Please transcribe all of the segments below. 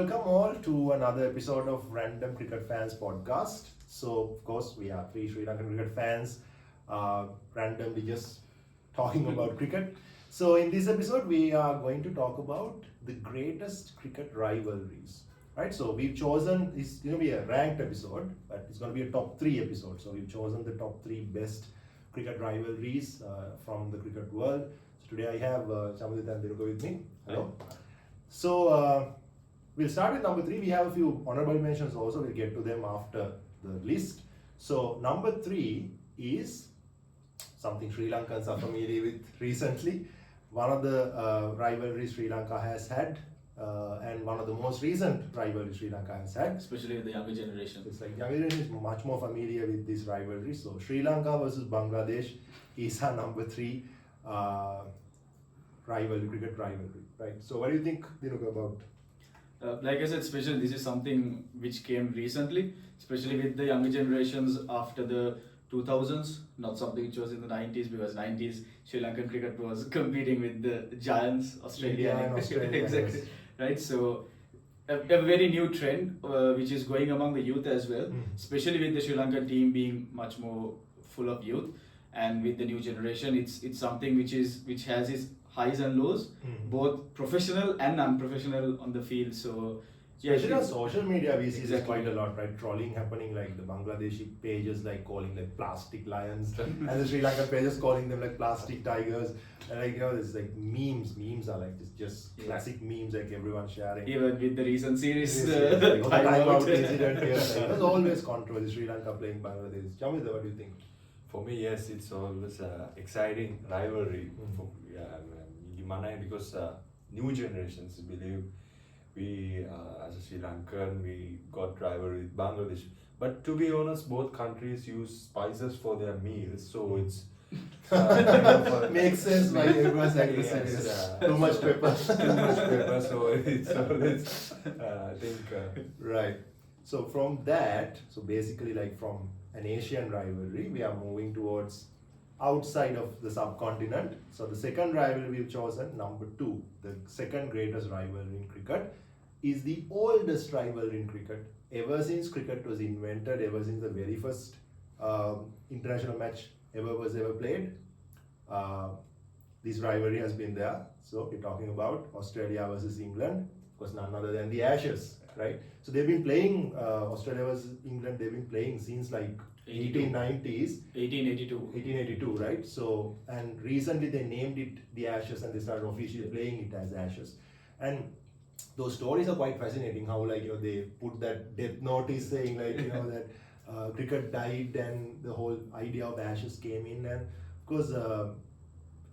welcome all to another episode of Random Cricket Fans podcast. So, of course, we are three Sri Lankan cricket fans, randomly just talking about cricket. So, in this episode, we are going to talk about the greatest cricket rivalries. Right, so we've chosen, it's going to be a ranked episode, but it's going to be a top 3 episode. So, we've chosen the top 3 best cricket rivalries from the cricket world. So, today I have Chamadit and Diruka with me. Hello. So, we'll start with number 3. We have a few honorable mentions also. We'll get to them after the list. So, number 3 is something Sri Lankans are familiar with recently. One of the rivalries Sri Lanka has had, and one of the most recent rivalries Sri Lanka has had. Especially with the younger generation. It's like younger generation is much more familiar with this rivalry. So, Sri Lanka versus Bangladesh is our number 3 rivalry, cricket rivalry, right? So, what do you think, Dinuka, about? Like I said, especially this is something which came recently, especially with the younger generations after the 2000s, not something which was in the 90s, because 90s Sri Lankan cricket was competing with the giants, Australia and Australia, exactly, yes. right? So a very new trend which is going among the youth as well, especially with the Sri Lankan team being much more full of youth, and with the new generation, it's something which has its highs and lows, both professional and unprofessional on the field. So yeah, especially on social media, we see this Exactly. quite a lot, right? Trolling happening, like the Bangladeshi pages like calling like plastic lions, and the Sri Lankan pages calling them like plastic tigers. And like, you know, there's like memes. Memes are like just Yeah. classic memes, like everyone sharing. even with the recent series, Yes, yes, like, the time out timeout. incident here. Like, there's always controversy. Sri Lanka playing Bangladesh. Jamita, what do you think? For me, yes, it's always exciting rivalry Mhm. for Gimana, because new generations believe we, as a Sri Lankan, we got rivalry with Bangladesh. But to be honest, both countries use spices for their meals, so it's Makes sense why everyone's aggressive. Yes, Yes. Too much pepper. too much pepper, so it's always I think. Right. So from that, so basically like from an Asian rivalry, we are moving towards outside of the subcontinent. So the second rivalry we've chosen, number 2, the second greatest rivalry in cricket, is the oldest rivalry in cricket. Ever since cricket was invented, ever since the very first international match was ever played, this rivalry has been there. So we're talking about Australia versus England, of course none other than the Ashes, right? So they've been playing Australia versus England. They've been playing since like 1890s, 1882. right? So, and recently they named it the Ashes and they started officially playing it as Ashes. And those stories are quite fascinating. How, like, you know, they put that death notice saying, like, you know, that cricket died and the whole idea of Ashes came in. And of course,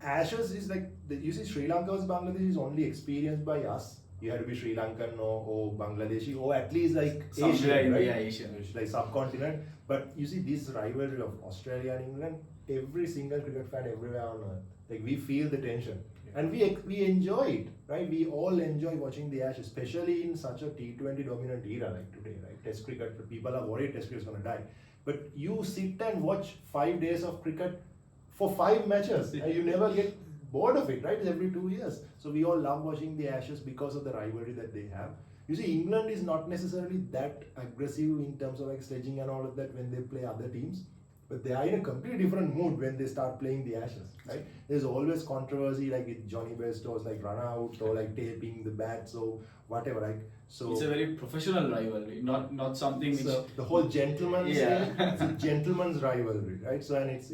Ashes is like, you see, Sri Lanka versus Bangladesh is only experienced by us. You had to be Sri Lankan or Bangladeshi or at least like Somewhere Asian, in right? the Asian. Like subcontinent. But you see this rivalry of Australia and England, every single cricket fan everywhere on earth, like we feel the tension and we enjoy it, right? We all enjoy watching the Ashes, especially in such a T20 dominant era like today, right? Test cricket, people are worried Test cricket is going to die, but you sit and watch 5 days of cricket for 5 matches and you never get bored of it, right? It's every 2 years. So we all love watching the Ashes because of the rivalry that they have. You see, England is not necessarily that aggressive in terms of like sledging and all of that when they play other teams, but they are in a completely different mood when they start playing the Ashes, right? There's always controversy like with Johnny Bairstow's like run out or like taping the bats or whatever, like so. It's a very professional rivalry, not something which. So the whole gentleman's Yeah. it's a gentleman's rivalry, right? So and it's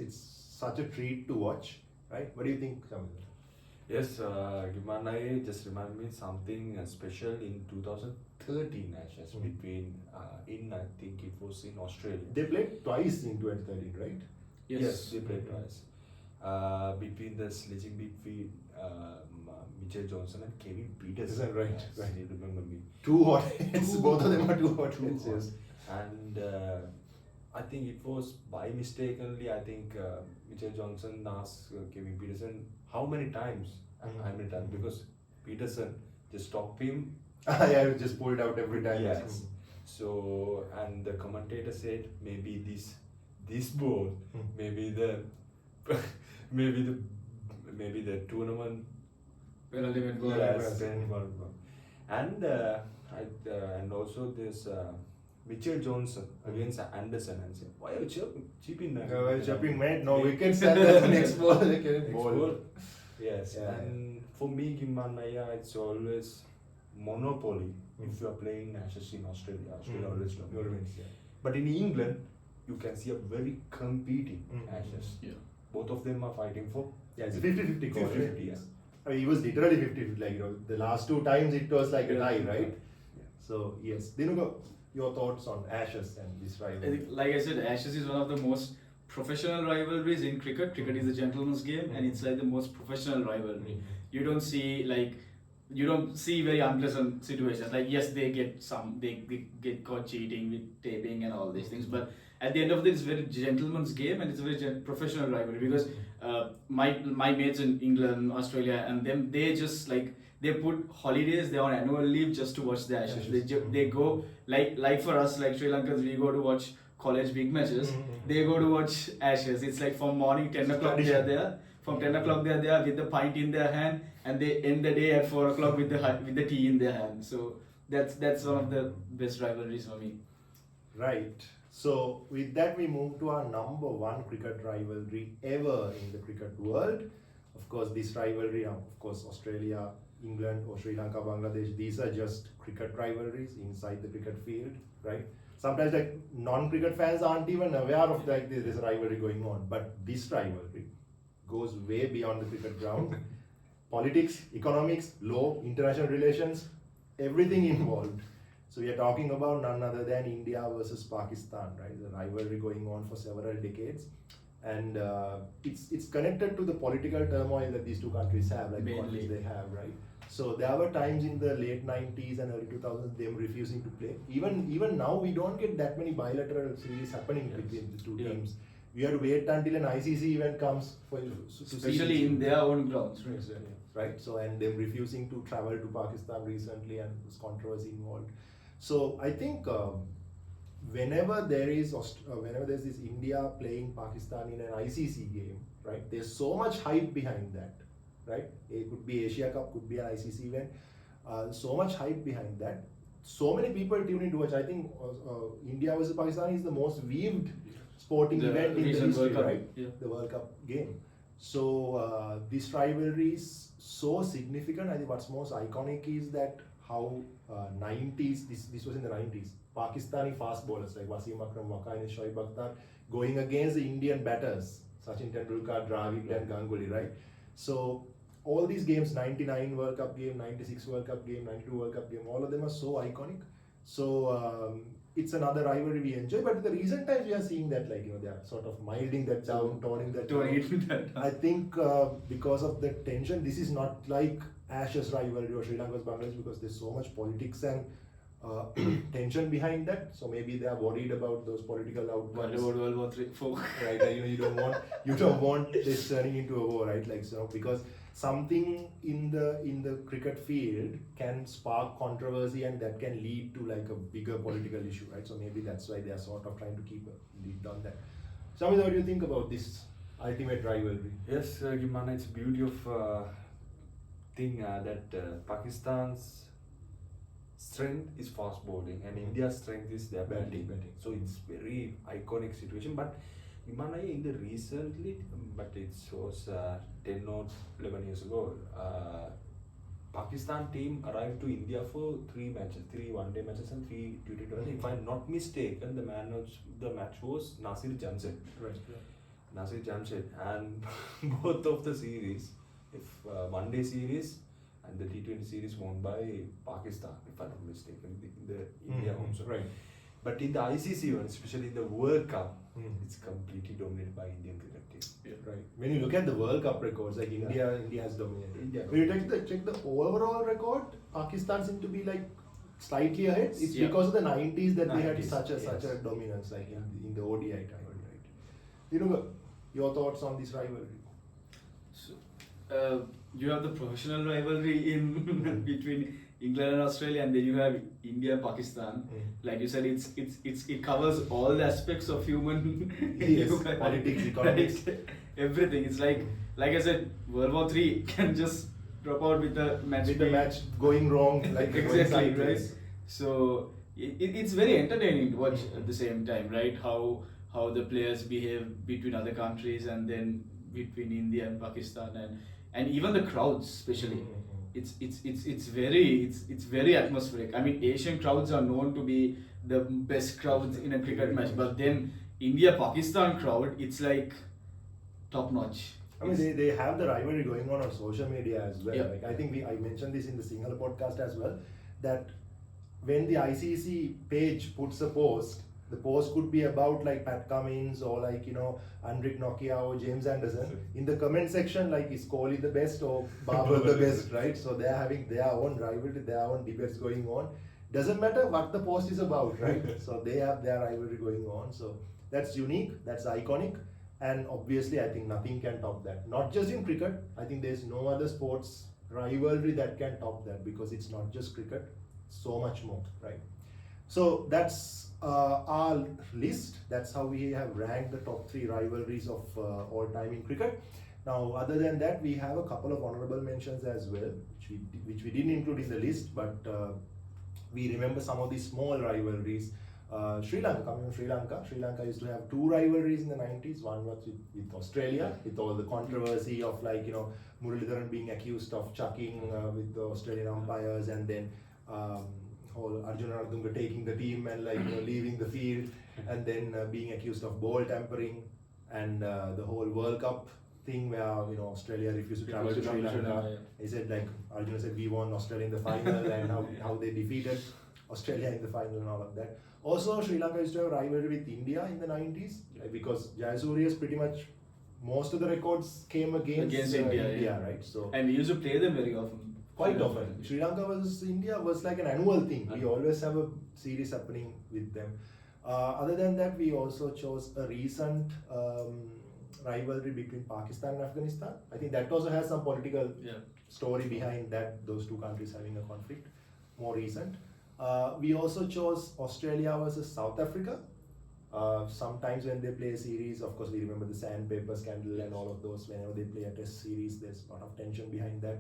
such a treat to watch, right? What do you think, Samir? Yes, Gimana just remind me something special in 2013 Ashes between I think it was in Australia. They played twice in 2013, right? Yes. They played twice. Between the sledging between Mitchell Johnson and Kevin Peterson. Right, Yes, right. you remember me. 2 hot hits, both of them are 2 hot Two hits, hot. yes. And I think it was by mistakenly, I think Mitchell Johnson asked Kevin Peterson how many times, how many times, because Peterson just stopped him. Yeah, it just pulled out every time. Yes. So, and the commentator said maybe this ball, maybe the maybe the tournament Penalty went goal. yes, and And also this Mitchell Johnson against Anderson, and say, why are you cheaping that? Well, chipping mate, no wickets and that's the next ball. They can Next bowl. ball. Yes, Yeah. and for me, Gimanaya, it's always monopoly if you are playing Ashes in Australia. Australia always dominates. Yeah. But in England, you can see a very competing Ashes. Yeah. Both of them are fighting for Yeah, it's a 50-50 call. 50-50, right? yeah. I mean, it was literally 50-50. Like, the last two times it was like a tie, right? Yeah. So, yes. Dinuga, your thoughts on Ashes and this I rivalry? think, like I said, Ashes is one of the most professional rivalries in cricket. Cricket is a gentleman's game, and it's like the most professional rivalry. You don't see very unpleasant situations. Like, yes, they get caught cheating with taping and all these things, but at the end of it, it's a very gentleman's game, and it's a very professional rivalry because my mates in England, Australia, and them, they just they put holidays, they're on annual leave just to watch the Ashes. They go like for us, like Sri Lankans, we go to watch college big matches. They go to watch Ashes. It's like from morning 10 o'clock they are there. From 10 o'clock they are there with the pint in their hand, and they end the day at 4 o'clock with the tea in their hand. So that's one of the best rivalries for me. Right. So, with that, we move to our number one cricket rivalry ever in the cricket world. Of course, this rivalry, of course, Australia, England, or Sri Lanka, Bangladesh, these are just cricket rivalries inside the cricket field, right? Sometimes, like, non-cricket fans aren't even aware of this rivalry going on, but this rivalry goes way beyond the cricket ground. Politics, economics, law, international relations, everything involved. So we are talking about none other than India versus Pakistan, right? The rivalry going on for several decades, and it's connected to the political turmoil that these two countries have, like the Mainly. conflicts they have, right? So there were times in the late 90s and early 2000s them refusing to play. Even now we don't get that many bilateral series happening between the two teams. We have to wait until an ICC event comes to Especially see in their own grounds, right? Exactly. Right. So and them refusing to travel to Pakistan recently, and there's controversy involved. So I think whenever there's this India playing Pakistan in an ICC game, right? There's so much hype behind that, right? It could be Asia Cup, could be an ICC event. So much hype behind that. So many people tune in to watch. I think India versus Pakistan is the most viewed sporting event in the recent history, World Cup, right? yeah. The World Cup game. So this rivalry is so significant. I think what's most iconic is that how 90s, this was in the 90s, Pakistani fast bowlers like Wasim Akram, Waqai and Shoaib Akhtar going against the Indian batters, Sachin Tendulkar, Dravid and Ganguly, right? So all these games, 99 World Cup game, 96 World Cup game, 92 World Cup game, all of them are so iconic. So it's another rivalry we enjoy, but the recent times we are seeing that they are sort of milding that down, toning that down. I think because of the tension, this is not like Ashes rivalry or Sri Lanka's Bangladesh, because there's so much politics and tension behind that. So maybe they are worried about those political outcomes. World War III, four. Right? You don't want this turning into a war, right? Because something in the cricket field can spark controversy, and that can lead to like a bigger political issue, right? So maybe that's why they are sort of trying to keep a lead on that. Samit, what do you think about this ultimate rivalry? Yes, Gimana, it's a beauty of thing that Pakistan's strength is fast bowling and India's strength is their batting. So it's very iconic situation. But Gimana in the recently, but it was 10 or 11 years ago, Pakistan team arrived to India for 3 one-day matches and 3 T20. If I'm not mistaken, the match was Nasir Jamshed. Right. Nasir Jamshed, and both of the series, if one-day series and the T20 series won by Pakistan, if I'm not mistaken, in the India home. Right. But in the ICC one, especially in the World Cup, it's completely dominated by Indian cricket team. Yeah. Right. When you look at the World Cup records, like India has dominated. India. When you check the overall record, Pakistan seemed to be like slightly ahead. It's Yeah. because of the 90s that they had 90s, such a yes. dominance, like in the ODI time, right? Your thoughts on this rivalry? So, you have the professional rivalry in between England and Australia, and then you have India and Pakistan. Like you said, it covers all the aspects of human Yes, politics, economics, everything. It's like I said, World War III can just drop out with the match. With the match going wrong, like exactly, going right? sideways. So it's very entertaining to watch at the same time, right? How the players behave between other countries and then between India and Pakistan and even the crowds, especially. It's very atmospheric. I mean, Asian crowds are known to be the best crowds in a cricket match, but then India Pakistan crowd, it's like top notch. I mean, they have the rivalry going on social media as well. Yeah. Like I think I mentioned this in the Sinhala podcast as well, that when the ICC page puts a post, the post could be about like Pat Cummins or like Andrik Nokia or James Anderson. In the comment section, like is Kohli the best or Babar the best, right? So they are having their own rivalry, their own debates going on. Doesn't matter what the post is about, right? So they have their rivalry going on. So that's unique, that's iconic. And obviously, I think nothing can top that. Not just in cricket, I think there's no other sports rivalry that can top that because it's not just cricket, so much more, right? So that's our list. That's how we have ranked the top 3 rivalries of all time in cricket. Now, other than that, we have a couple of honorable mentions as well, which we didn't include in the list, but we remember some of these small rivalries. Sri Lanka, coming from Sri Lanka used to have 2 rivalries in the 90s. One was with Australia, with all the controversy of Muralidharan being accused of chucking with the Australian umpires, and then whole Arjuna Ardunga taking the team and leaving the field, and then being accused of ball tampering, and the whole World Cup thing where Australia refused to travel to Sri Lanka. He said Arjuna said we won Australia in the final and how they defeated Australia in the final and all of that. Also, Sri Lanka used to have a rivalry with India in the 90s because Jayasuriya's pretty much most of the records came against India, right? So and we used to play them very often. Quite often. Sri Lanka versus India was like an annual thing. We always have a series happening with them. Other than that, we also chose a recent rivalry between Pakistan and Afghanistan. I think that also has some political story behind that, those two countries having a conflict, more recent. We also chose Australia versus South Africa. Sometimes when they play a series, of course we remember the sandpaper scandal and all of those. Whenever they play a test series, there's a lot of tension behind that.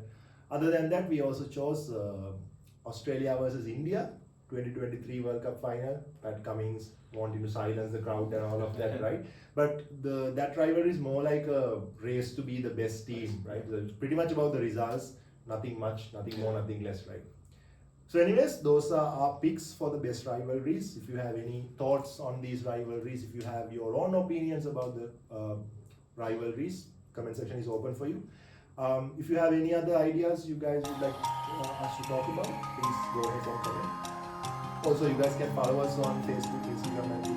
Other than that, we also chose Australia versus India, 2023 World Cup final. Pat Cummins wanting to silence the crowd and all of that, right? But that rivalry is more like a race to be the best team, right? It's pretty much about the results, nothing much, nothing more, nothing less, right? So anyways, those are our picks for the best rivalries. If you have any thoughts on these rivalries, if you have your own opinions about the rivalries, comment section is open for you. If you have any other ideas you guys would like us to talk about, please go ahead and comment. Also, you guys can follow us on Facebook, Instagram, and